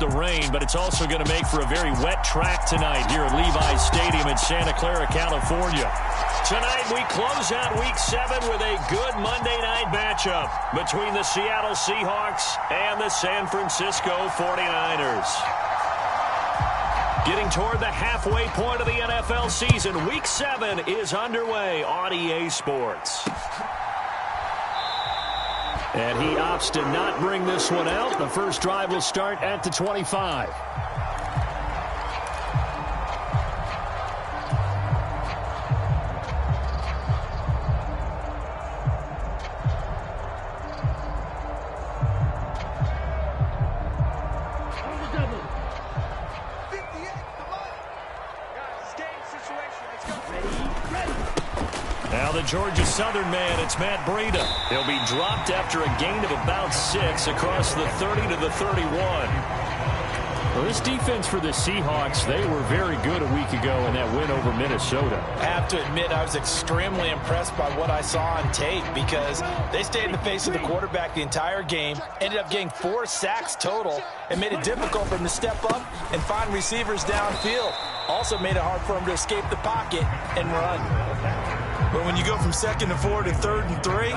the rain, but it's also going to make for a very wet track tonight here at Levi's Stadium in Santa Clara, California. Tonight we close out Week 7 with a good Monday night matchup between the Seattle Seahawks and the San Francisco 49ers. Getting toward the halfway point of the NFL season, Week 7 is underway on EA Sports. And he opts to not bring this one out. The first drive will start at the 25. Now the Georgia Southern man, it's Matt Breida. He'll be dropped after a gain of about 6 across the 30 to the 31. Well, this defense for the Seahawks, they were very good a week ago in that win over Minnesota. I have to admit, I was extremely impressed by what I saw on tape because they stayed in the face of the quarterback the entire game, ended up getting 4 sacks total, and made it difficult for him to step up and find receivers downfield. Also made it hard for him to escape the pocket and run. But when you go from 2nd and 4 to 3rd and 3,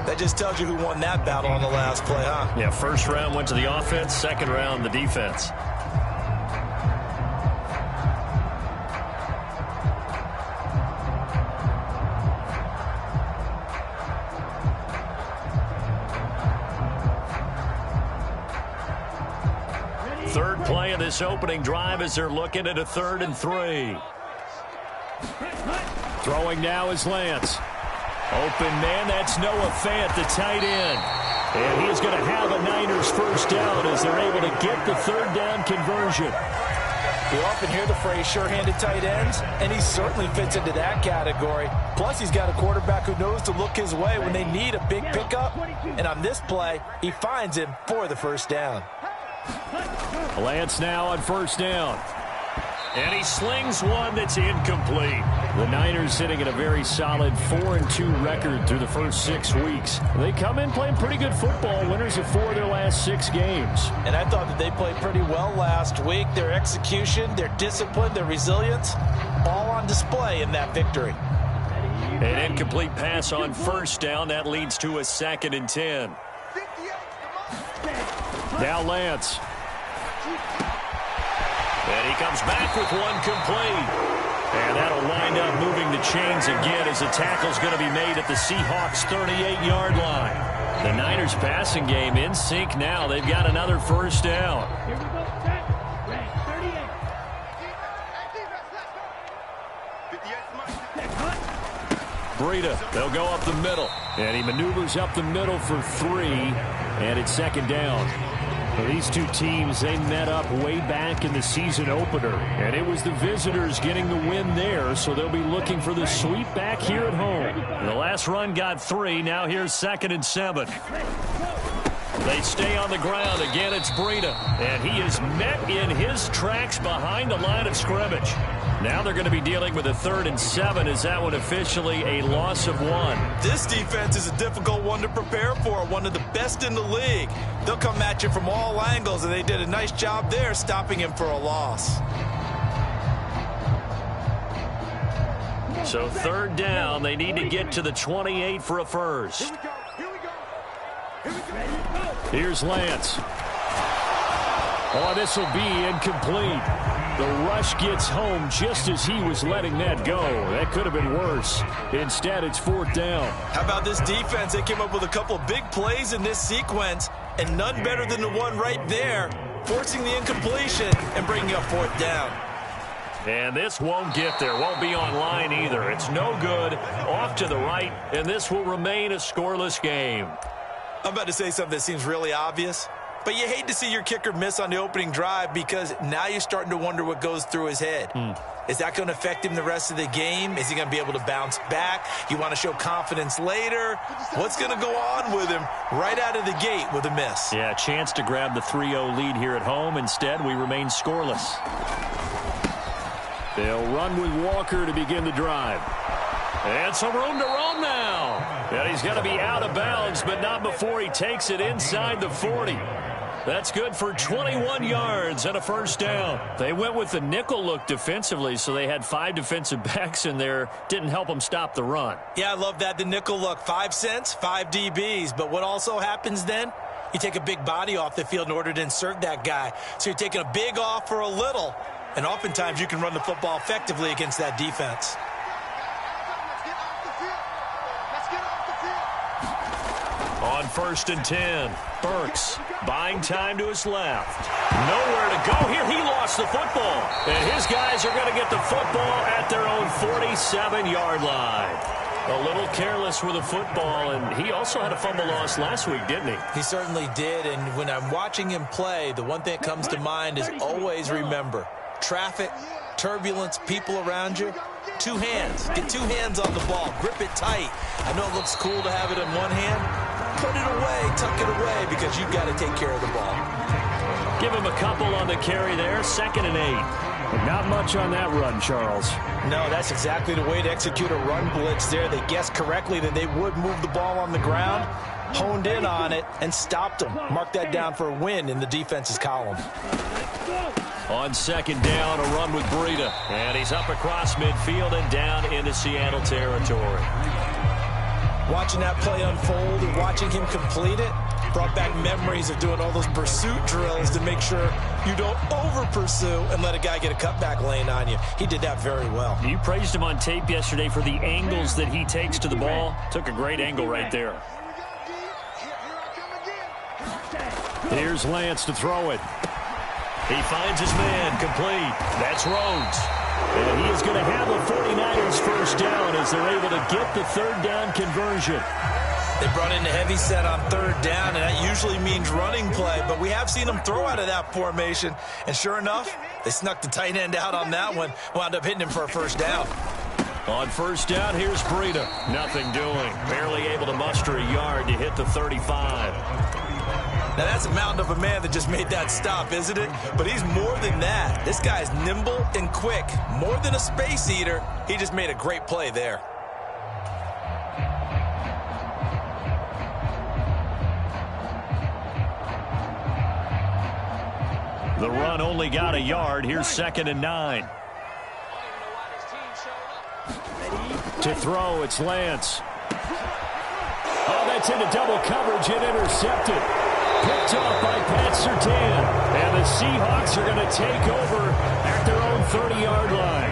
that just tells you who won that battle on the last play, huh? Yeah, first round went to the offense, second round the defense. Third play of this opening drive as they're looking at a 3rd and 3. Throwing now is Lance. Open man, that's Noah Fant, the tight end. And he is going to have a Niners first down as they're able to get the 3rd down conversion. We often hear the phrase sure-handed tight ends, and he certainly fits into that category. Plus, he's got a quarterback who knows to look his way when they need a big pickup. And on this play, he finds him for the first down. Lance now on first down. And he slings one that's incomplete. The Niners sitting at a very solid 4-2 record through the first 6 weeks. They come in playing pretty good football, winners of 4 of their last 6 games. And I thought that they played pretty well last week. Their execution, their discipline, their resilience, all on display in that victory. An incomplete pass on first down. That leads to a 2nd and 10. Now Lance. And he comes back with one complete. And that'll wind up moving the chains again as the tackle's going to be made at the Seahawks' 38-yard line. The Niners passing game in sync now. They've got another first down. Breida, they'll go up the middle. And he maneuvers up the middle for 3. And it's 2nd down. Well, these two teams, they met up way back in the season opener, and it was the visitors getting the win there, so they'll be looking for the sweep back here at home. The last run got 3. Now here's 2nd and 7. They stay on the ground. Again, it's Breida, and he is met in his tracks behind the line of scrimmage. Now they're going to be dealing with a 3rd and 7. Is that one officially a loss of 1? This defense is a difficult one to prepare for, one of the best in the league. They'll come at you from all angles, and they did a nice job there stopping him for a loss. So 3rd down, they need to get to the 28 for a first. Here's Lance. Oh, this will be incomplete. The rush gets home just as he was letting that go. That could have been worse. Instead, it's 4th down. How about this defense? They came up with a couple big plays in this sequence, and none better than the one right there, forcing the incompletion and bringing up 4th down. And this won't get there. Won't be on line either. It's no good. Off to the right, and this will remain a scoreless game. I'm about to say something that seems really obvious, but you hate to see your kicker miss on the opening drive because now you're starting to wonder what goes through his head. Is that going to affect him the rest of the game? Is he going to be able to bounce back? You want to show confidence later? What's going to go on with him right out of the gate with a miss? Yeah, a chance to grab the 3-0 lead here at home. Instead, we remain scoreless. They'll run with Walker to begin the drive. And some room to run now. And he's going to be out of bounds, but not before he takes it inside the 40. That's good for 21 yards and a first down. They went with the nickel look defensively, so they had 5 defensive backs in there. Didn't help them stop the run. Yeah, I love that, the nickel look. 5 cents, 5 DBs. But what also happens then? You take a big body off the field in order to insert that guy. So you're taking a big off for a little. And oftentimes you can run the football effectively against that defense. On 1st and 10, Burks buying time to his left. Nowhere to go here. He lost the football. And his guys are going to get the football at their own 47-yard line. A little careless with the football, and he also had a fumble loss last week, didn't he? He certainly did, and when I'm watching him play, the one thing that comes to mind is always remember, traffic, turbulence, people around you, 2 hands. Get 2 hands on the ball. Grip it tight. I know it looks cool to have it in one hand. Put it away, tuck it away, because you've got to take care of the ball. Give him a couple on the carry there, 2nd and 8. But not much on that run, Charles. No, that's exactly the way to execute a run blitz there. They guessed correctly that they would move the ball on the ground, honed in on it, and stopped them. Mark that down for a win in the defense's column. On 2nd down, a run with Breida. And he's up across midfield and down into Seattle territory. Watching that play unfold and watching him complete it brought back memories of doing all those pursuit drills to make sure you don't over-pursue and let a guy get a cutback lane on you. He did that very well. You praised him on tape yesterday for the angles that he takes to the ball. Took a great angle right there. Here's Lance to throw it. He finds his man, complete. That's Rhodes. And he is going to have the 49ers first down as they're able to get the 3rd down conversion. They brought in the heavy set on 3rd down, and that usually means running play. But we have seen them throw out of that formation. And sure enough, they snuck the tight end out on that one. Wound up hitting him for a first down. On 1st down, here's Breida. Nothing doing. Barely able to muster a yard to hit the 35. Now, that's a mountain of a man that just made that stop, isn't it? But he's more than that. This guy's nimble and quick. More than a space eater. He just made a great play there. The run only got a yard. Here's 2nd and 9. To throw, it's Lance. Oh, that's into double coverage and intercepted. Picked off by Pat Surtain. And the Seahawks are going to take over at their own 30-yard line.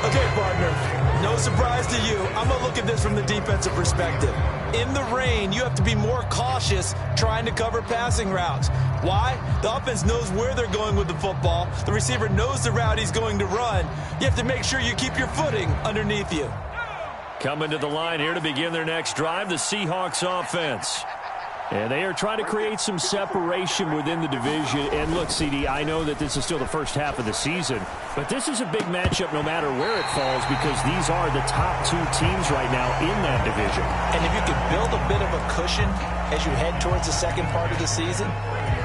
Okay, partner, no surprise to you. I'm going to look at this from the defensive perspective. In the rain, you have to be more cautious trying to cover passing routes. Why? The offense knows where they're going with the football. The receiver knows the route he's going to run. You have to make sure you keep your footing underneath you. Coming to the line here to begin their next drive, the Seahawks offense. And they are trying to create some separation within the division. And look, CD, I know that this is still the first half of the season, but this is a big matchup no matter where it falls because these are the top 2 teams right now in that division. And if you can build a bit of a cushion as you head towards the second part of the season,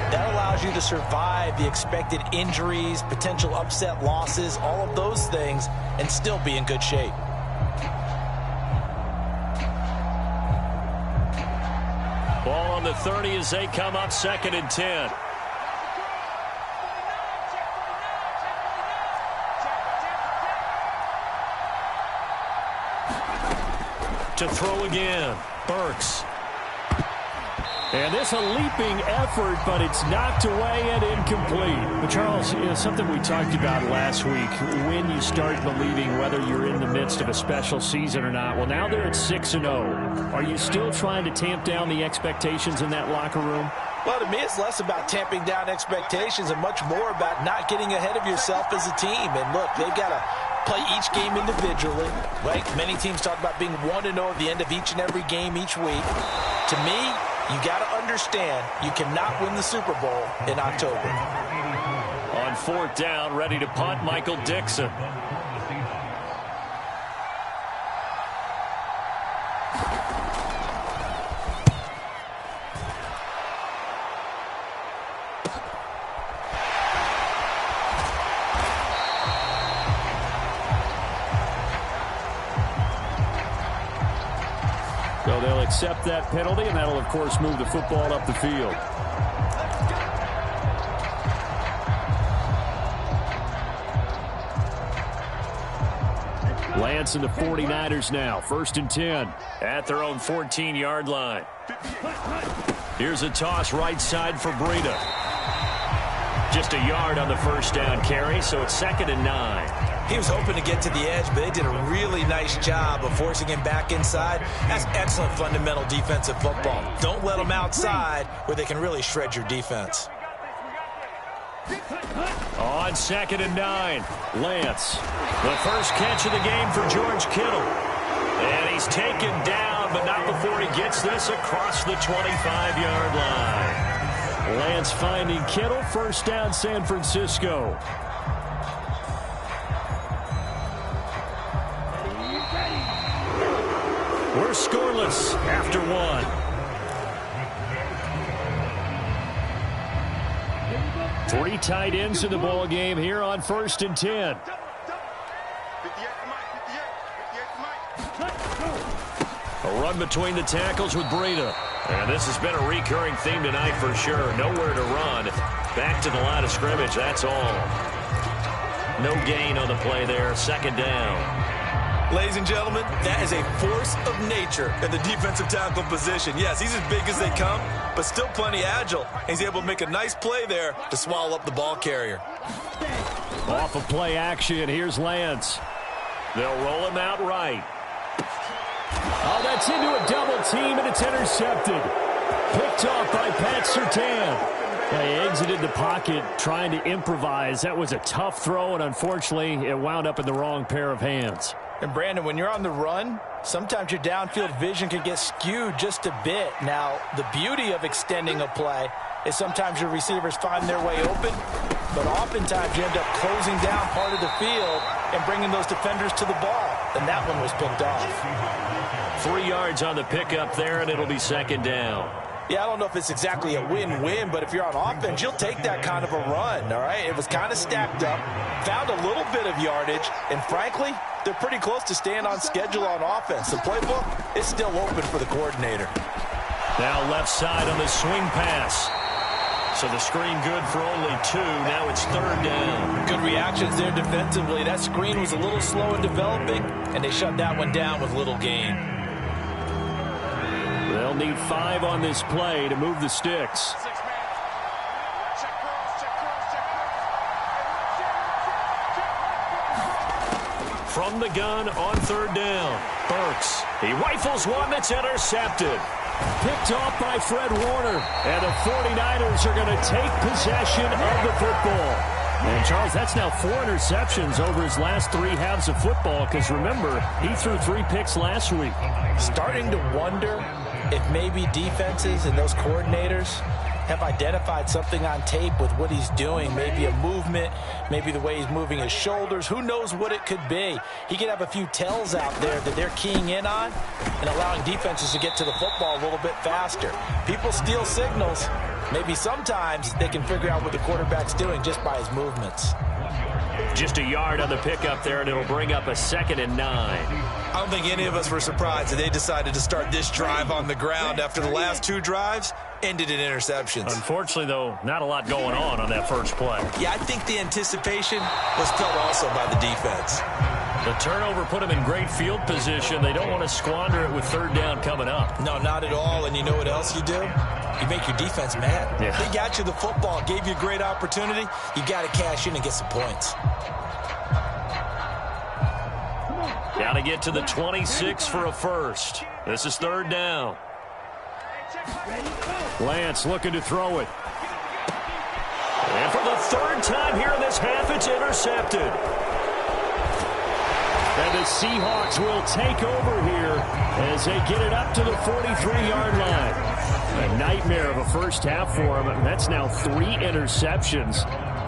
that allows you to survive the expected injuries, potential upset losses, all of those things, and still be in good shape. Ball on the 30 as they come up 2nd and 10. To throw again, Burks. And this a leaping effort, but it's knocked away and incomplete. But Charles, something we talked about last week, when you start believing whether you're in the midst of a special season or not. Well, now they're at 6-0. Are you still trying to tamp down the expectations in that locker room? Well, to me, it's less about tamping down expectations and much more about not getting ahead of yourself as a team. And look, they've got to play each game individually, right? Many teams talk about being 1-0 at the end of each and every game each week. To me, you got to understand you cannot win the Super Bowl in October. On 4th down, ready to punt, Michael Dixon. So they'll accept that penalty, and that'll, of course, move the football up the field. Lance and the 49ers now. 1st and 10 at their own 14-yard line. Here's a toss right side for Breida. Just a yard on the first down carry, so it's 2nd and 9. He was hoping to get to the edge, but they did a really nice job of forcing him back inside. That's excellent fundamental defensive football. Don't let them outside where they can really shred your defense. On 2nd and 9, Lance. The first catch of the game for George Kittle. And he's taken down, but not before he gets this across the 25-yard line. Lance finding Kittle. 1st down, San Francisco. We're scoreless after 1. Three tight ends in the ball game here on 1st and 10. A run between the tackles with Breida. And this has been a recurring theme tonight for sure. Nowhere to run. Back to the line of scrimmage, that's all. No gain on the play there. 2nd down. Ladies and gentlemen, that is a force of nature at the defensive tackle position. Yes, he's as big as they come, but still plenty agile. He's able to make a nice play there to swallow up the ball carrier. Off of play action, here's Lance. They'll roll him out right. Oh, that's into a double team, and it's intercepted. Picked off by Pat Surtain. They exited the pocket trying to improvise. That was a tough throw, and unfortunately, it wound up in the wrong pair of hands. And Brandon, when you're on the run, sometimes your downfield vision can get skewed just a bit. Now, the beauty of extending a play is sometimes your receivers find their way open, but oftentimes you end up closing down part of the field and bringing those defenders to the ball. And that one was picked off. 3 yards on the pickup there, and it'll be 2nd down. Yeah, I don't know if it's exactly a win-win, but if you're on offense, you'll take that kind of a run, all right? It was kind of stacked up, found a little bit of yardage, and frankly, they're pretty close to staying on schedule on offense. The playbook is still open for the coordinator. Now left side on the swing pass. So the screen good for only 2. Now it's 3rd down. Good reactions there defensively. That screen was a little slow in developing, and they shut that one down with little gain. They'll need 5 on this play to move the sticks. From the gun on 3rd down. Burks. He rifles one that's intercepted. Picked off by Fred Warner. And the 49ers are going to take possession of the football. And, Charles, that's now 4 interceptions over his last 3 halves of football because, remember, he threw 3 picks last week. Starting to wonder if maybe defenses and those coordinators have identified something on tape with what he's doing. Maybe a movement, maybe the way he's moving his shoulders. Who knows what it could be? He could have a few tells out there that they're keying in on and allowing defenses to get to the football a little bit faster. People steal signals. Maybe sometimes they can figure out what the quarterback's doing just by his movements. Just a yard on the pickup there, and it'll bring up a 2nd and 9. I don't think any of us were surprised that they decided to start this drive on the ground after the last 2 drives ended in interceptions. Unfortunately, though, not a lot going on that first play. Yeah, I think the anticipation was felt also by the defense. The turnover put them in great field position. They don't want to squander it with 3rd down coming up. No, not at all. And you know what else you do? You make your defense mad. Yeah. They got you the football, gave you a great opportunity. You got to cash in and get some points. Got to get to the 26 for a first. This is 3rd down. Lance looking to throw it. And for the 3rd time here in this half, it's intercepted. And the Seahawks will take over here as they get it up to the 43-yard line. A nightmare of a first half for him. That's now 3 interceptions.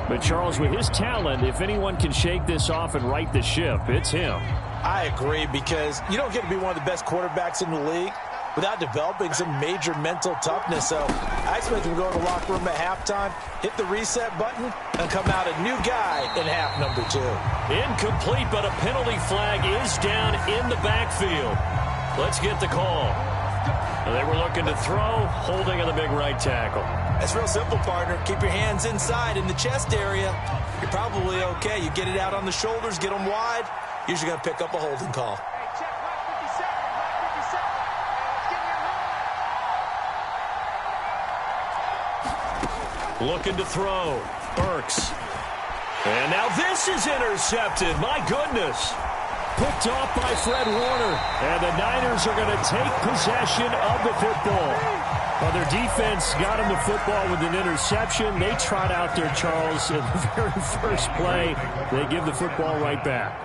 But, Charles, with his talent, if anyone can shake this off and right the ship, it's him. I agree, because you don't get to be one of the best quarterbacks in the league without developing some major mental toughness. So I expect him to go to the locker room at halftime, hit the reset button, and come out a new guy in half number 2. Incomplete, but a penalty flag is down in the backfield. Let's get the call. They were looking to throw, holding on the big right tackle. That's real simple, partner. Keep your hands inside in the chest area. You're probably okay. You get it out on the shoulders, get them wide, usually going to pick up a holding call. Looking to throw. Burks. And now this is intercepted. My goodness. Picked off by Fred Warner. And the Niners are going to take possession of the football. Well, their defense got him the football with an interception. They trot out there, Charles, in the very first play. They give the football right back.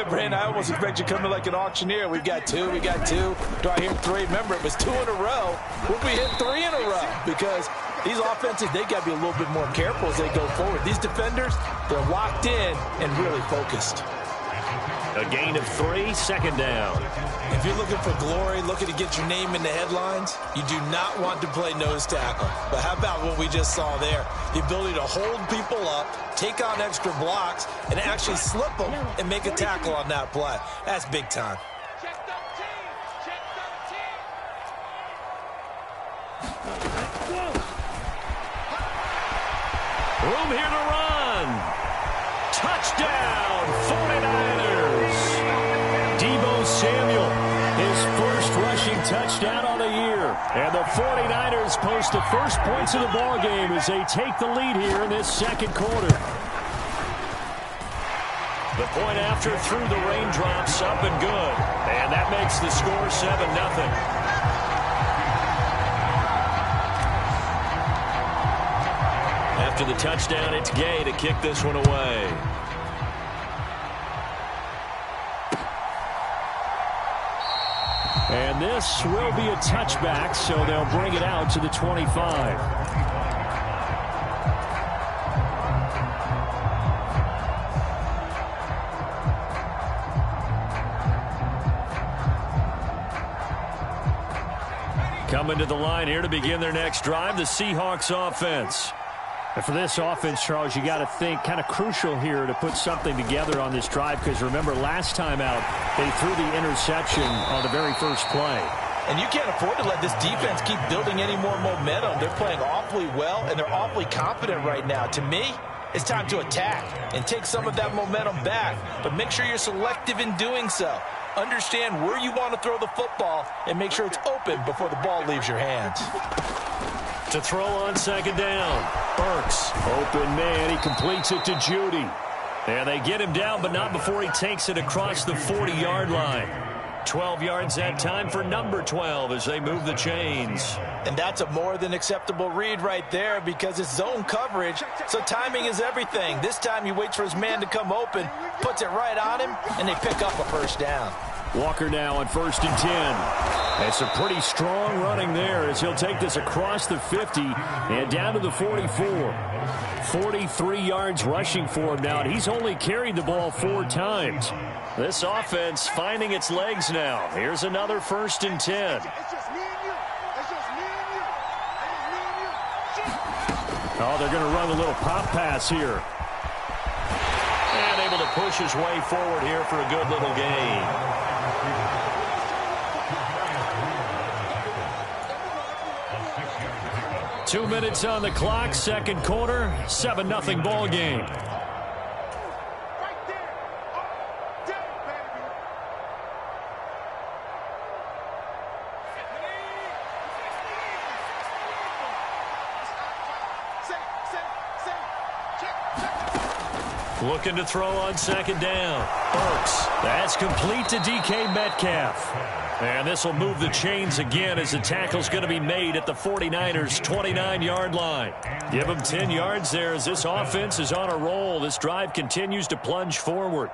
Brandon, I almost expect you to come in like an auctioneer. We've got two. We got two. Do I hear three? Remember, it was 2 in a row. We'll be hitting 3 in a row because these offenses, they got to be a little bit more careful as they go forward. These defenders, they're locked in and really focused. A gain of 3, second down. If you're looking for glory, looking to get your name in the headlines, you do not want to play nose tackle. But how about what we just saw there? The ability to hold people up, take on extra blocks, and actually slip them and make a tackle on that play. That's big time. Room here to run. Touchdown, 49ers. Deebo Samuel, his first rushing touchdown on the year. And the 49ers post the first points of the ball game as they take the lead here in this second quarter. The point after through the raindrops, up and good. And that makes the score 7-0. After the touchdown, it's Gay to kick this one away. And this will be a touchback, so they'll bring it out to the 25. Coming to the line here to begin their next drive, the Seahawks offense. And for this offense, Charles, you got to think kind of crucial here to put something together on this drive because remember last time out they threw the interception on the very first play. And you can't afford to let this defense keep building any more momentum. They're playing awfully well and they're awfully confident right now. To me, it's time to attack and take some of that momentum back. But make sure you're selective in doing so. Understand where you want to throw the football and make sure it's open before the ball leaves your hands. To throw on second down. Burks, open man, he completes it to Judy. And they get him down, but not before he takes it across the 40-yard line. 12 yards that time for number 12 as they move the chains. And that's a more than acceptable read right there because it's zone coverage, so timing is everything. This time he waits for his man to come open, puts it right on him, and they pick up a first down. Walker now on 1st and 10. It's a pretty strong running there as he'll take this across the 50 and down to the 44. 43 yards rushing for him now, and he's only carried the ball 4 times. This offense finding its legs now. Here's another 1st and 10. Oh, they're going to run a little pop pass here. And able to push his way forward here for a good little gain. Two minutes on the clock, second quarter, 7-0 ball game. Looking to throw on second down. Burks. That's complete to DK Metcalf. And this will move the chains again as the tackle's going to be made at the 49ers' 29-yard line. Give them 10 yards there as this offense is on a roll. This drive continues to plunge forward.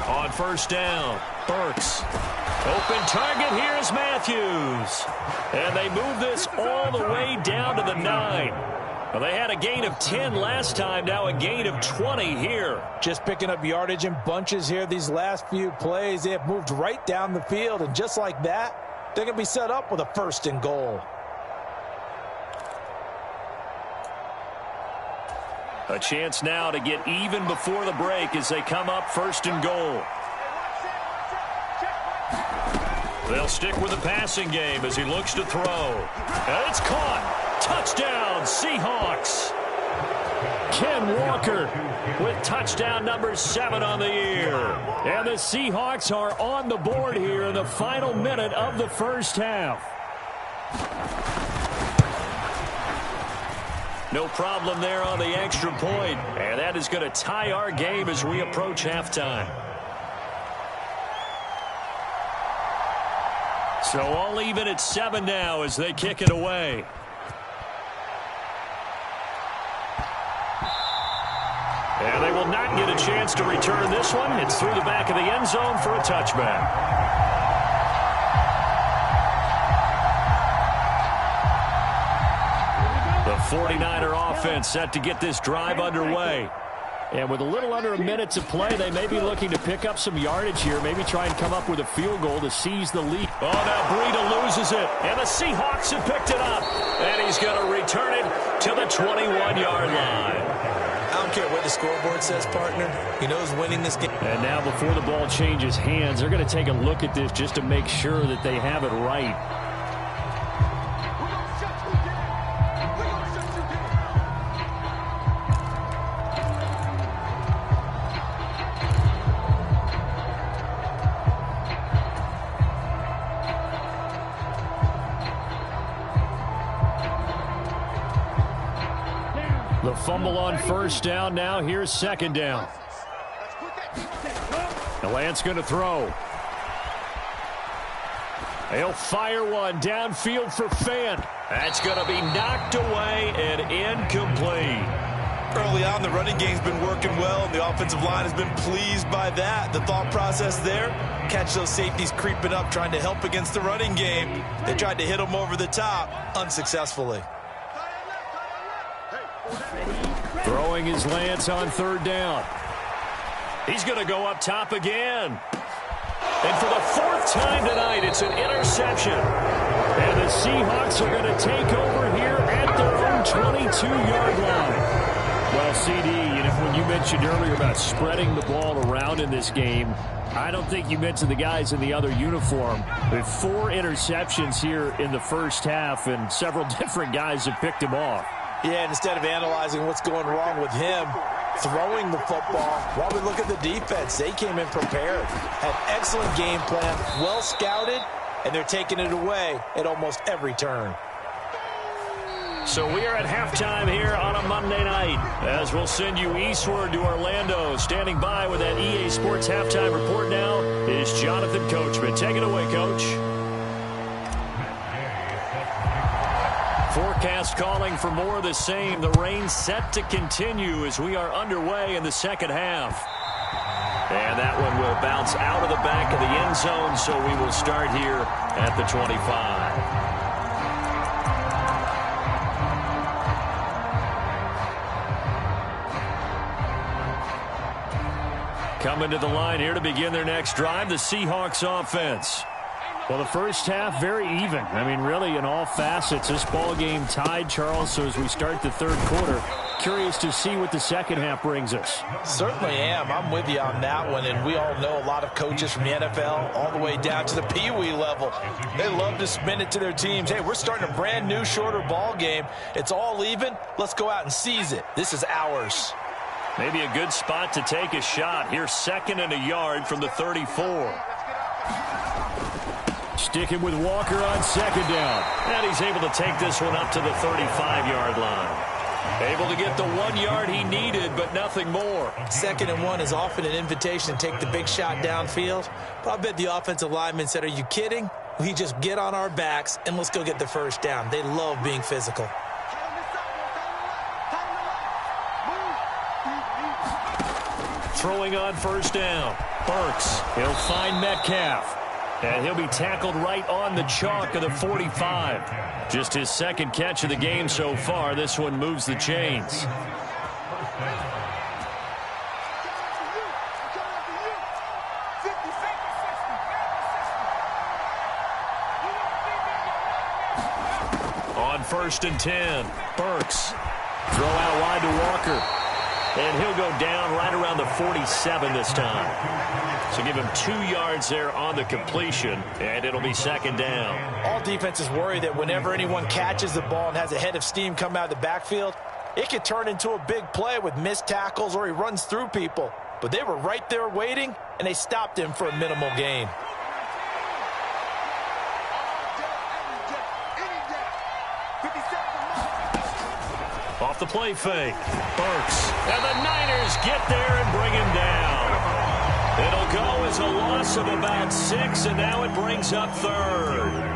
On first down, Burks. Open target, here's Matthews. And they move this all the way down to the 9. Well, they had a gain of 10 last time, now a gain of 20 here. Just picking up yardage in bunches here these last few plays. They have moved right down the field, and just like that, they're going to be set up with a 1st and goal. A chance now to get even before the break as they come up 1st and goal. They'll stick with the passing game as he looks to throw. And it's caught. Touchdown, Seahawks. Ken Walker with touchdown number 7 on the year. And the Seahawks are on the board here in the final minute of the first half. No problem there on the extra point. And that is going to tie our game as we approach halftime. So all even at 7 now as they kick it away. And they will not get a chance to return this one. It's through the back of the end zone for a touchback. The 49er offense set to get this drive underway. And with a little under a minute to play, they may be looking to pick up some yardage here, maybe try and come up with a field goal to seize the lead. Oh, now Breida loses it, and the Seahawks have picked it up. And he's going to return it to the 21-yard line. I don't care what the scoreboard says, partner. He knows winning this game. And now before the ball changes hands, they're going to take a look at this just to make sure that they have it right. The fumble on 1st down. Now here's 2nd down. The Lance going to throw. He'll fire one downfield for Fant. That's going to be knocked away and incomplete. Early on, the running game's been working well, and the offensive line has been pleased by that. The thought process there, catch those safeties creeping up, trying to help against the running game. They tried to hit them over the top, unsuccessfully. Throwing his Lance on 3rd down. He's going to go up top again. And for the 4th time tonight, it's an interception. And the Seahawks are going to take over here at their own 22-yard line. Well, CD, when you mentioned earlier about spreading the ball around in this game, I don't think you mentioned the guys in the other uniform. With 4 interceptions here in the first half, and several different guys have picked him off. Yeah, and instead of analyzing what's going wrong with him throwing the football, while we look at the defense, they came in prepared. Had excellent game plan, well scouted, and they're taking it away at almost every turn. So we are at halftime here on a Monday night, as we'll send you eastward to Orlando. Standing by with that EA Sports halftime report now is Jonathan Coachman. Take it away, Coach. Forecast calling for more of the same. The rain set to continue as we are underway in the second half. And that one will bounce out of the back of the end zone, so we will start here at the 25. Coming to the line here to begin their next drive, the Seahawks offense. Well, the first half, very even. I mean, really, in all facets, this ball game tied, Charles. So as we start the 3rd quarter, curious to see what the second half brings us. Certainly am. I'm with you on that one. And we all know a lot of coaches from the NFL all the way down to the Pee Wee level. They love to spin it to their teams. Hey, we're starting a brand new, shorter ball game. It's all even. Let's go out and seize it. This is ours. Maybe a good spot to take a shot. Here's 2nd and a yard from the 34. Sticking with Walker on 2nd down. And he's able to take this one up to the 35-yard line. Able to get the 1 yard he needed, but nothing more. 2nd and 1 is often an invitation to take the big shot downfield. But I bet the offensive lineman said, are you kidding? We just get on our backs and let's go get the 1st down. They love being physical. Throwing on 1st down. Burks. He'll find Metcalf. And he'll be tackled right on the chalk of the 45. Just his 2nd catch of the game so far. This one moves the chains. On 1st and 10. Burks. Throw out wide to Walker. And he'll go down right around the 47 this time. So give him 2 yards there on the completion, and it'll be second down. All defenses worry that whenever anyone catches the ball and has a head of steam come out of the backfield, it can turn into a big play with missed tackles or he runs through people. But they were right there waiting, and they stopped him for a minimal gain. Off the play fake. Burks. And the Niners get there and bring him down. It'll go as a loss of about 6, and now it brings up third.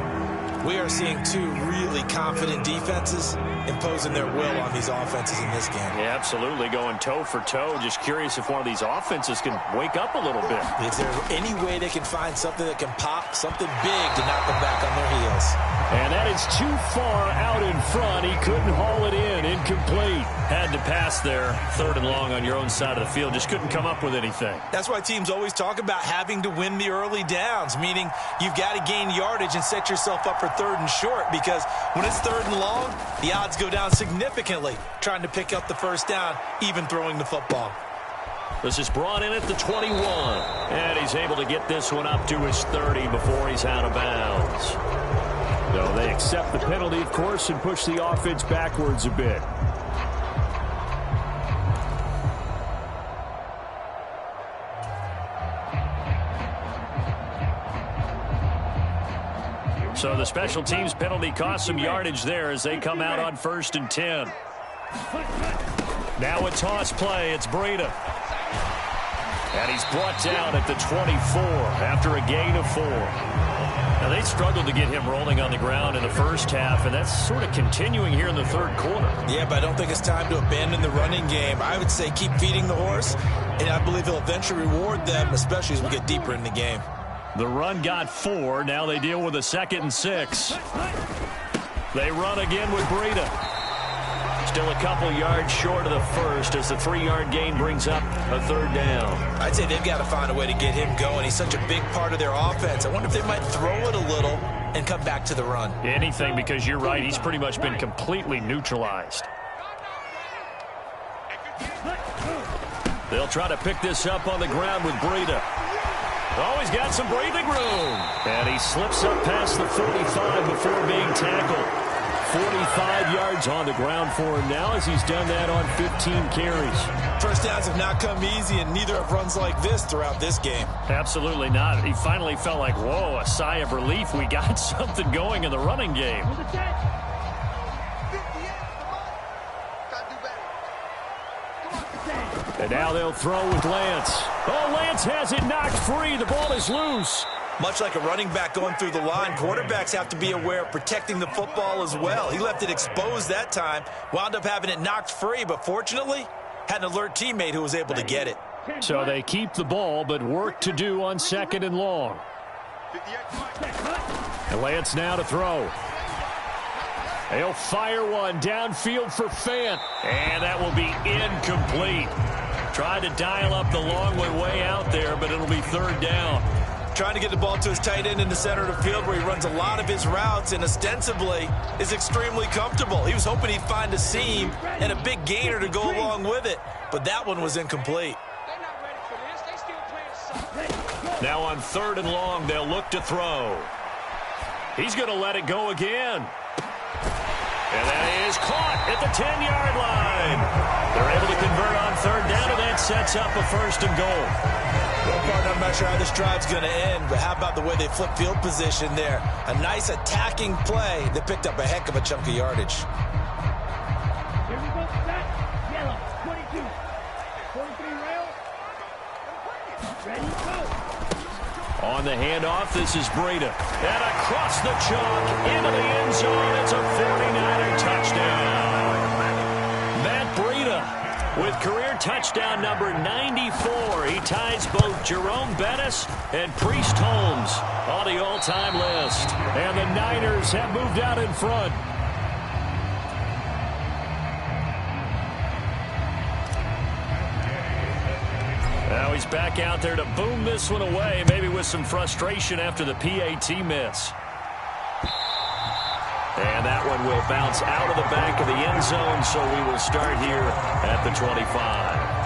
We are seeing 2 really confident defenses imposing their will on these offenses in this game. Yeah, absolutely, going toe for toe. Just curious if one of these offenses can wake up a little bit. Is there any way they can find something that can pop, something big to knock them back on their heels? And that is too far out in front. He couldn't haul it in. Incomplete. Had to pass there. 3rd and long on your own side of the field. Just couldn't come up with anything. That's why teams always talk about having to win the early downs, meaning you've got to gain yardage and set yourself up for 3rd and short, because when it's 3rd and long, the odds go down significantly trying to pick up the first down, even throwing the football. This is brought in at the 21. And he's able to get this one up to his 30 before he's out of bounds. So they accept the penalty, of course, and push the offense backwards a bit. So the special teams penalty cost some yardage there as they come out on 1st and 10. Now a toss play. It's Breida. And he's brought down at the 24 after a gain of 4. Now, they struggled to get him rolling on the ground in the first half, and that's sort of continuing here in the 3rd quarter. Yeah, but I don't think it's time to abandon the running game. I would say keep feeding the horse, and I believe he'll eventually reward them, especially as we get deeper in the game. The run got 4. Now they deal with a 2nd and 6. They run again with Breida. Still a couple yards short of the first as the 3-yard gain brings up a 3rd down. I'd say they've got to find a way to get him going. He's such a big part of their offense. I wonder if they might throw it a little and come back to the run. Anything, because you're right. He's pretty much been completely neutralized. They'll try to pick this up on the ground with Breida. Oh, he's got some breathing room. And he slips up past the 45 before being tackled. 45 yards on the ground for him now as he's done that on 15 carries. First downs have not come easy, and neither have runs like this throughout this game. Absolutely not. He finally felt like, whoa, a sigh of relief. We got something going in the running game. And now they'll throw with Lance. Oh, Lance has it knocked free. The ball is loose. Much like a running back going through the line, quarterbacks have to be aware of protecting the football as well. He left it exposed that time, wound up having it knocked free, but fortunately, had an alert teammate who was able to get it. So they keep the ball, but work to do on 2nd and long. And Lance now to throw. He'll fire one downfield for Fant, and that will be incomplete. Tried to dial up the long one way out there, but it'll be 3rd down. Trying to get the ball to his tight end in the center of the field where he runs a lot of his routes and ostensibly is extremely comfortable. He was hoping he'd find a seam and a big gainer to go along with it, but that one was incomplete. Now on 3rd and long, they'll look to throw. He's going to let it go again. And that is caught at the 10-yard line. They're able to convert on 3rd down, and that sets up a 1st and goal. Well, partner, I'm not sure how this drive's going to end, but how about the way they flip field position there? A nice attacking play that picked up a heck of a chunk of yardage. Here we go, set, yellow, 22, 43 rail, ready, go. On the handoff, this is Breida. And across the chalk, into the end zone, it's a 49er touchdown. Matt Breida with career touchdown number 94. He ties both Jerome Bettis and Priest Holmes on the all-time list. And the Niners have moved out in front. Now he's back out there to boom this one away, maybe with some frustration after the PAT miss. And that one will bounce out of the back of the end zone, so we will start here at the 25.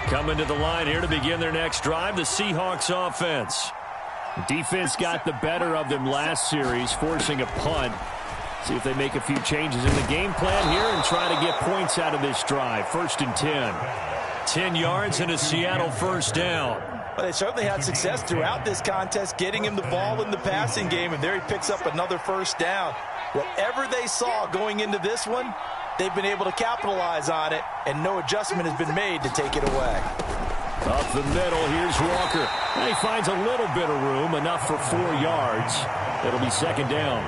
Coming to the line here to begin their next drive, the Seahawks offense. Defense got the better of them last series, forcing a punt. See if they make a few changes in the game plan here and try to get points out of this drive. 1st and 10. 10 yards and a Seattle first down. Well, they certainly had success throughout this contest, getting him the ball in the passing game, and there he picks up another first down. Whatever they saw going into this one, they've been able to capitalize on it, and no adjustment has been made to take it away. Up the middle, here's Walker. And he finds a little bit of room, enough for 4 yards. It'll be 2nd down.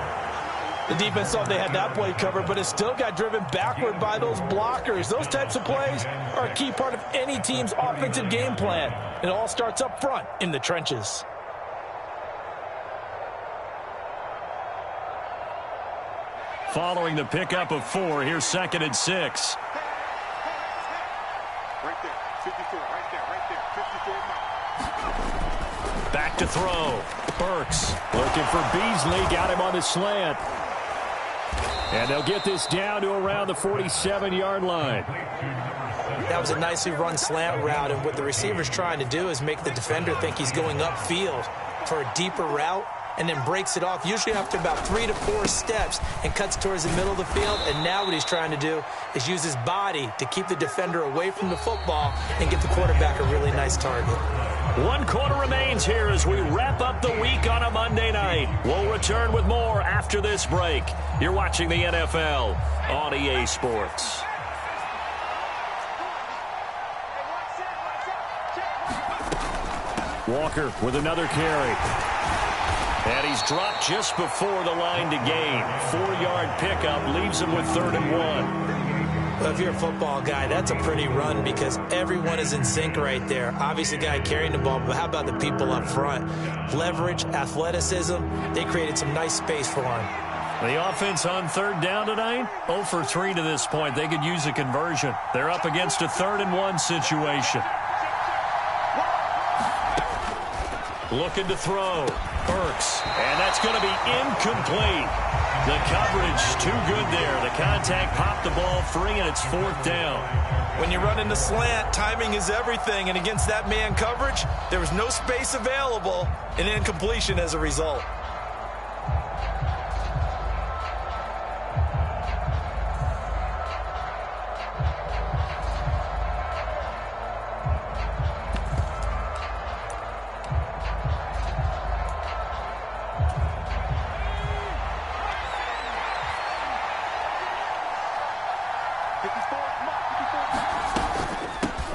The defense thought they had that play covered, but it still got driven backward by those blockers. Those types of plays are a key part of any team's offensive game plan. It all starts up front in the trenches. Following the pickup of 4, here's 2nd and 6. Right there, 54, right there, 54. Back to throw. Burks looking for Beasley. Got him on the slant. And they'll get this down to around the 47-yard line. That was a nicely run slant route, and what the receiver's trying to do is make the defender think he's going upfield for a deeper route, and then breaks it off, usually after about 3 to 4 steps, and cuts towards the middle of the field. And now what he's trying to do is use his body to keep the defender away from the football and give the quarterback a really nice target. 1 quarter remains here as we wrap up the week on a Monday night. We'll return with more after this break. You're watching the NFL on EA Sports. Walker with another carry. And he's dropped just before the line to gain. 4-yard pickup leaves him with 3rd and 1. Well, if you're a football guy, that's a pretty run because everyone is in sync right there. Obviously, the guy carrying the ball, but how about the people up front? Leverage, athleticism, they created some nice space for him. The offense on 3rd down tonight, 0 for 3 to this point. They could use a conversion. They're up against a 3rd and 1 situation. Looking to throw. Burks. And that's going to be incomplete. The coverage too good there. The contact popped the ball free, and it's 4th down. When you run in the slant, timing is everything. And against that man coverage, there was no space available, and incompletion as a result.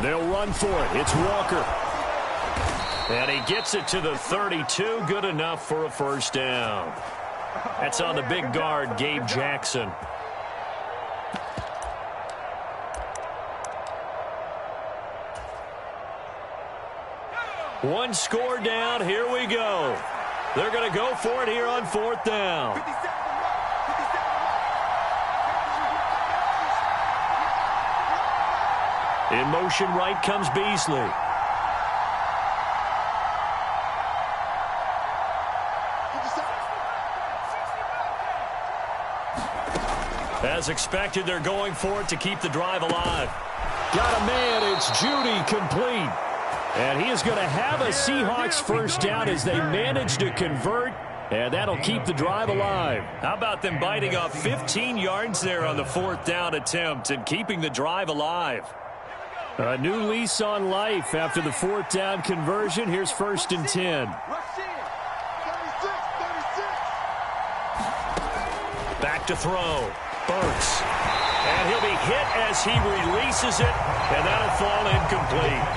They'll run for it. It's Walker. And he gets it to the 32. Good enough for a first down. That's on the big guard, Gabe Jackson. One score down. Here we go. They're going to go for it here on 4th down. In motion right comes Beasley. As expected, they're going for it to keep the drive alive. Got a man. It's Judy complete. And he is going to have a Seahawks first down as they manage to convert. And that'll keep the drive alive. How about them biting off 15 yards there on the 4th down attempt and keeping the drive alive? A new lease on life after the 4th down conversion. Here's 1st and 10. Back to throw. Burks. And he'll be hit as he releases it, and that'll fall incomplete.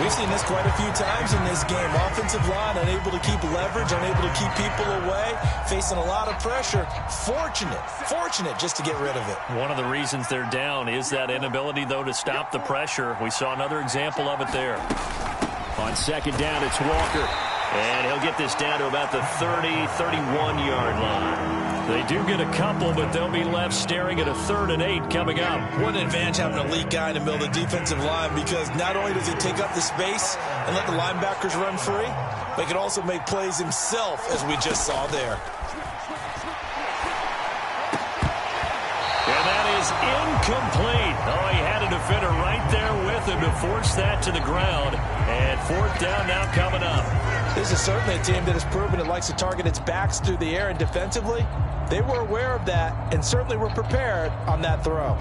We've seen this quite a few times in this game. Offensive line unable to keep leverage, unable to keep people away, facing a lot of pressure. Fortunate just to get rid of it. One of the reasons they're down is that inability, though, to stop the pressure. We saw another example of it there. On 2nd down, it's Walker. And he'll get this down to about the 30, 31-yard line. They do get a couple, but they'll be left staring at a 3rd and 8 coming up. What an advantage having an elite guy in the middle of the defensive line, because not only does he take up the space and let the linebackers run free, but he can also make plays himself, as we just saw there. And that is incomplete. Oh, he had a defender right there with him to force that to the ground. And fourth down now coming up. This is certainly a team that has proven it likes to target its backs through the air, and defensively, they were aware of that and certainly were prepared on that throw.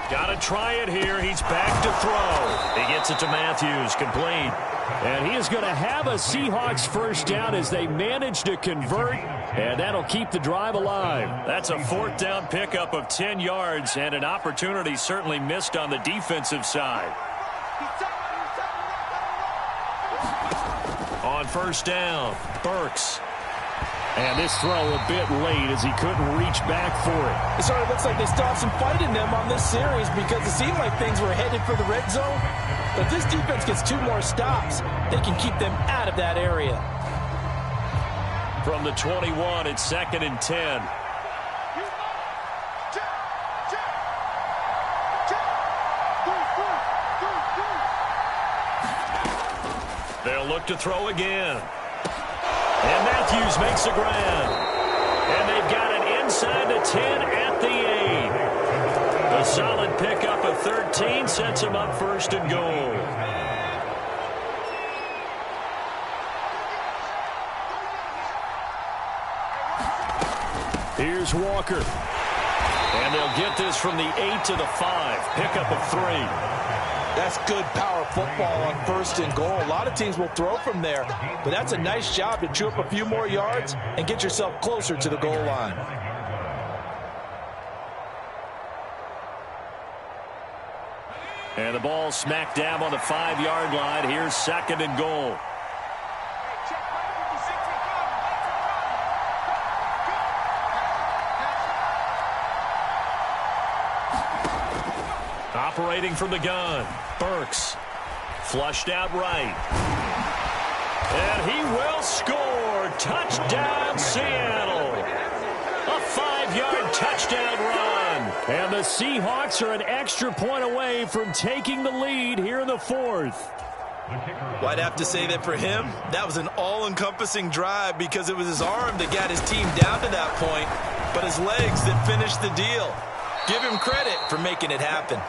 Got to try it here. He's back to throw. He gets it to Matthews, complete. And he is going to have a Seahawks first down as they manage to convert, and that'll keep the drive alive. That's a fourth down pickup of 10 yards, and an opportunity certainly missed on the defensive side. On first down, Burks. And this throw a bit late as he couldn't reach back for it. It sort of looks like they still have some fight in them on this series because it seemed like things were headed for the red zone. But if this defense gets 2 more stops, they can keep them out of that area. From the 21, it's 2nd and 10. They'll look to throw again. And Matthews makes the ground. And they've got it inside the 10 at the 8. A solid pickup of 13 sets them up first and goal. Here's Walker. And they'll get this from the 8 to the 5. Pickup of 3. That's good power football on first and goal. A lot of teams will throw from there, but that's a nice job to chew up a few more yards and get yourself closer to the goal line. And the ball smack dab on the 5-yard line. Here's 2nd and goal. Operating from the gun, Burks. Flushed out right. And he will score. Touchdown, Seattle. A 5-yard touchdown run. And the Seahawks are an extra point away from taking the lead here in the 4th. Well, I'd have to say that for him, that was an all-encompassing drive because it was his arm that got his team down to that point, but his legs that finished the deal. Give him credit for making it happen.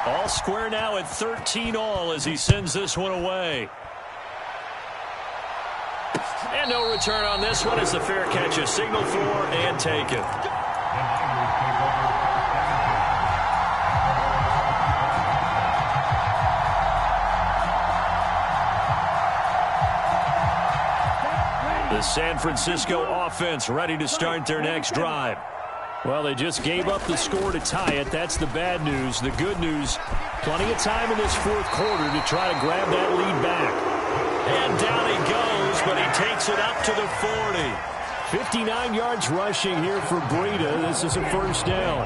All square now at 13-all as he sends this one away. And no return on this one as the fair catch is signaled for and taken. The San Francisco offense ready to start their next drive. Well, they just gave up the score to tie it. That's the bad news. The good news, plenty of time in this 4th quarter to try to grab that lead back. And down he goes, but he takes it up to the 40. 59 yards rushing here for Breida. This is a first down.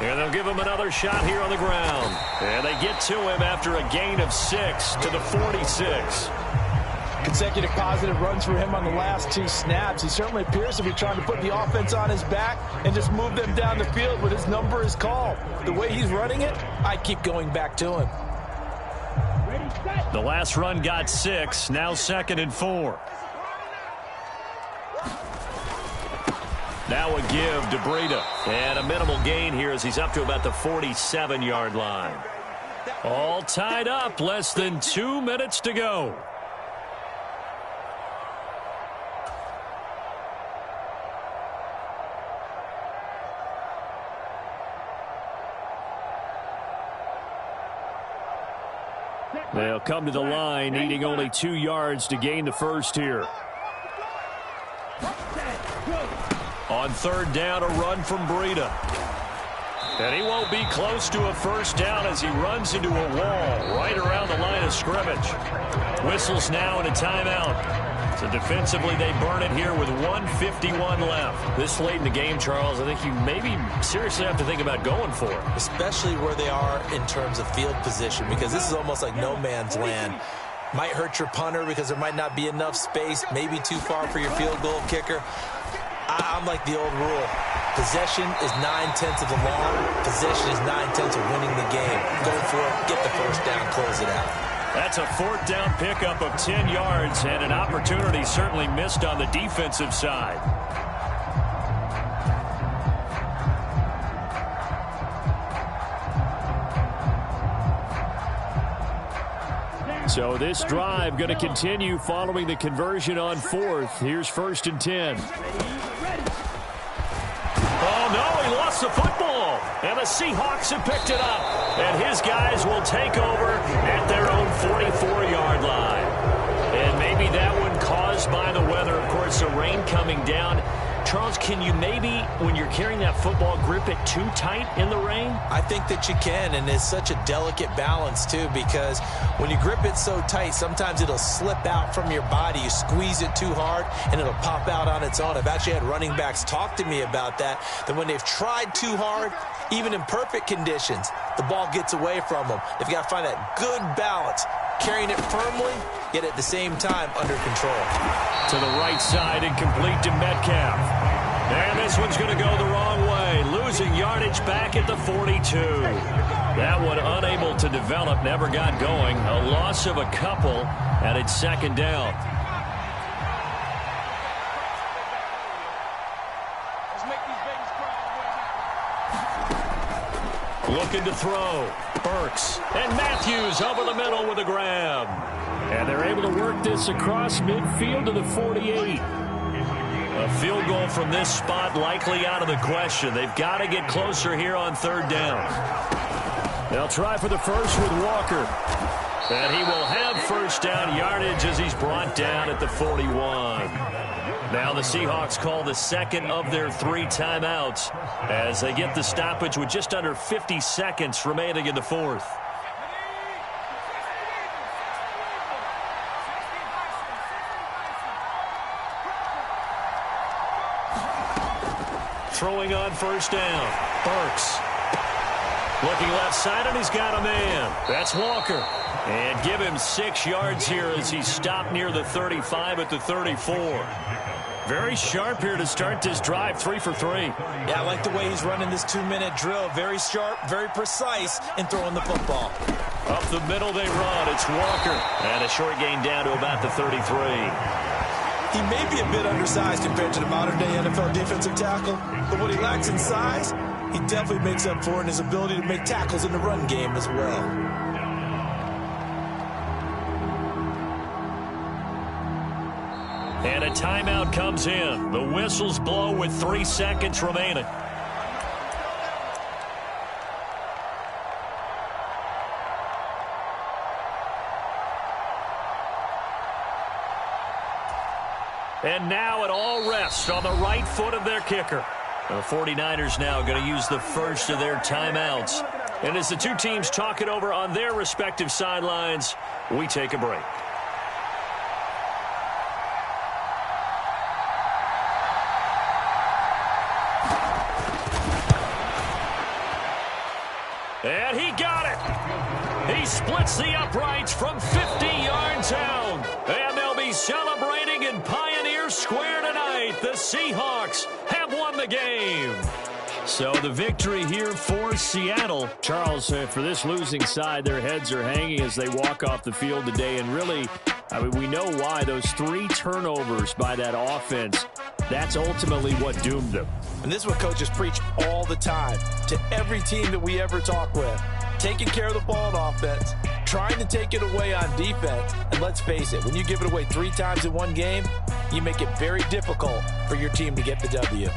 And they'll give him another shot here on the ground. And they get to him after a gain of 6 to the 46. Consecutive positive runs for him on the last 2 snaps. He certainly appears to be trying to put the offense on his back and just move them down the field when his number is called. The way he's running it, I keep going back to him. The last run got 6, now 2nd and 4. Now a give to Breida. And a minimal gain here as he's up to about the 47-yard line. All tied up, less than 2 minutes to go. They'll come to the line, needing only 2 yards to gain the first here. On 3rd down, a run from Breida. And he won't be close to a first down as he runs into a wall right around the line of scrimmage. Whistles now and a timeout. So defensively, they burn it here with 1:51 left. This late in the game, Charles, I think you maybe seriously have to think about going for it. Especially where they are in terms of field position, because this is almost like no man's land. Might hurt your punter because there might not be enough space, maybe too far for your field goal kicker. I'm like the old rule. Possession is 9/10 of the law. Possession is 9/10 of winning the game. Go for it, get the first down, close it out. That's a 4th down pickup of 10 yards and an opportunity certainly missed on the defensive side. So this drive going to continue following the conversion on 4th. Here's 1st and 10. Oh, no, he lost the football. And the Seahawks have picked it up. And his guys will take over at their own 44-yard line. And maybe that one caused by the weather. Of course, the rain coming down. Charles, can you maybe, when you're carrying that football, grip it too tight in the rain? I think that you can, and it's such a delicate balance, too, because when you grip it so tight, sometimes it'll slip out from your body. You squeeze it too hard, and it'll pop out on its own. I've actually had running backs talk to me about that when they've tried too hard, even in perfect conditions, the ball gets away from them. They've got to find that good balance, carrying it firmly, yet at the same time under control. To the right side and complete to Metcalf. And this one's going to go the wrong way. Losing yardage back at the 42. That one unable to develop, never got going. A loss of a couple, and it's 2nd down. Looking to throw. Burks. And Matthews over the middle with a grab. And they're able to work this across midfield to the 48. A field goal from this spot likely out of the question. They've got to get closer here on 3rd down. They'll try for the first with Walker. And he will have 1st down yardage as he's brought down at the 41. Now the Seahawks call the 2nd of their 3 timeouts as they get the stoppage with just under 50 seconds remaining in the 4th. Throwing on 1st down. Burks. Looking left side, and he's got a man. That's Walker. And give him 6 yards here as he stopped near the 35 at the 34. Very sharp here to start this drive, 3 for 3. Yeah, I like the way he's running this 2-minute drill. Very sharp, very precise in throwing the football. Up the middle they run. It's Walker. And a short gain down to about the 33. He may be a bit undersized compared to the modern-day NFL defensive tackle, but what he lacks in size, he definitely makes up for in his ability to make tackles in the run game as well. And a timeout comes in. The whistles blow with 3 seconds remaining. And now it all rests on the right foot of their kicker. The 49ers now going to use the first of their timeouts. And as the two teams talk it over on their respective sidelines, we take a break. And he got it. He splits the uprights from 50 yards out. And they'll be celebrating in Pioneer Square tonight. The Seahawks have won the game. So the victory here for Seattle. Charles, for this losing side, their heads are hanging as they walk off the field today. And really, I mean, we know why. Those 3 turnovers by that offense, that's ultimately what doomed them. And this is what coaches preach all the time to every team that we ever talk with. Taking care of the ball on offense, trying to take it away on defense. And let's face it, when you give it away 3 times in one game, you make it very difficult for your team to get the W.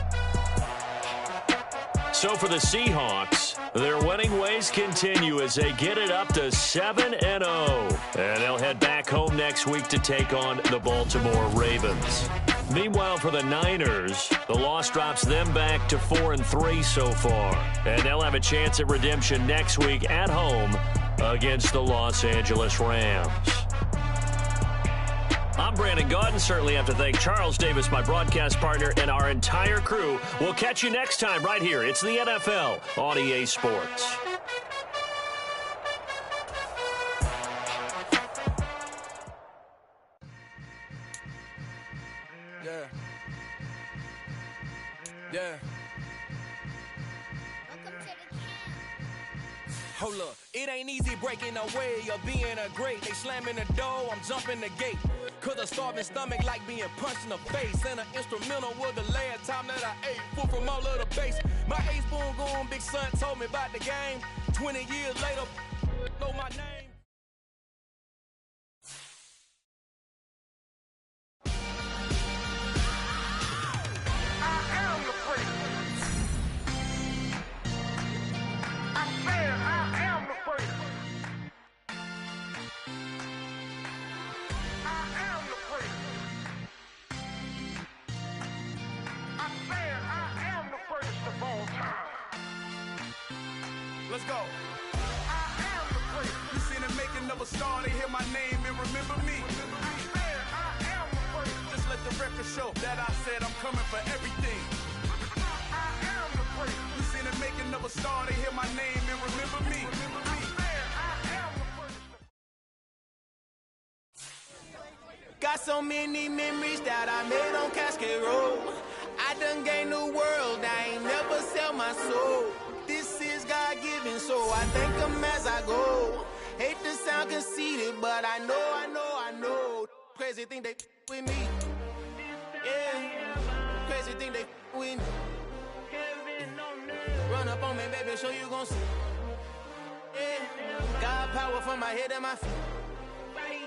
So for the Seahawks, their winning ways continue as they get it up to 7-0. And they'll head back home next week to take on the Baltimore Ravens. Meanwhile, for the Niners, the loss drops them back to 4-3 so far. And they'll have a chance at redemption next week at home against the Los Angeles Rams. I'm Brandon Gaudin. Certainly have to thank Charles Davis, my broadcast partner, and our entire crew. We'll catch you next time right here. It's the NFL on EA Sports. Yeah. Yeah. Hold up, it ain't easy breaking away or being a great. They slamming the door, I'm jumping the gate. Cause a starving stomach like being punched in the face. And an instrumental was the last time that I ate. Food from all of the base. My ace boom going, big son told me about the game. 20 years later, know my name. Let's go. You seen the making of a star, they hear my name and remember me. Just let the record show that I said I'm coming for everything. You seen the making of a star, they hear my name and remember me. Got so many memories that I made on Cascade Road. I done gained the world, I ain't never sell my soul. This is God-given, so I thank him as I go. Hate to sound conceited, but I know. Crazy thing they with me. Yeah, crazy thing they with me. Run up on me, baby, show you gon' see. Yeah, God power from my head and my feet.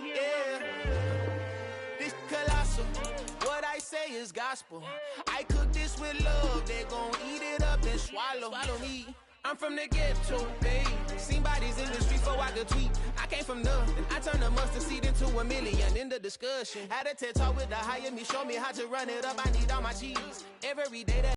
Yeah, this colossal. What I say is gospel. I cook this with love. They gon' eat it up and swallow me. I'm from the ghetto, babe. Seen bodies in the streets before I could tweet. I came from nothing. I turned a mustard seed into a million. In the discussion, had a TED talk with the higher me. Show me how to run it up. I need all my cheese every day. That